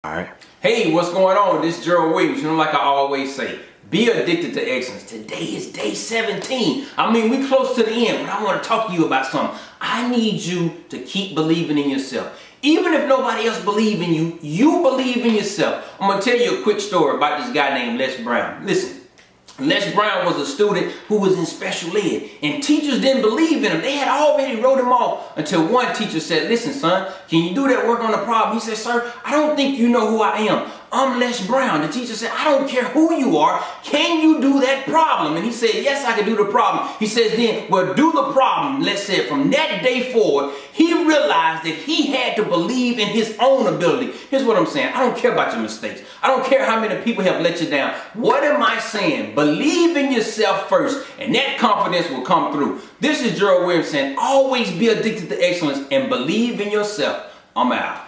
Alright. Hey, what's going on? This is Gerald Williams. You know, like I always say, be addicted to excellence. Today is day 17. I mean, we close to the end, but I want to talk to you about something. I need you to keep believing in yourself. Even if nobody else believes in you, you believe in yourself. I'm going to tell you a quick story about this guy named Les Brown. Listen. Les Brown was a student who was in special ed, and teachers didn't believe in him. They had already wrote him off until one teacher said, "Listen, son, can you do that work on the problem?" He said, "Sir, I don't think you know who I am. I'm Les Brown." The teacher said, "I don't care who you are. Can you do that problem?" And he said, "Yes, I can do the problem." He says, "Then, well, do the problem." Les said, from that day forward, he realized that he had to believe in his own ability. Here's what I'm saying. I don't care about your mistakes. I don't care how many people have let you down. What am I saying? Believe in yourself first, and that confidence will come through. This is Gerald Williams saying, always be addicted to excellence and believe in yourself. I'm out.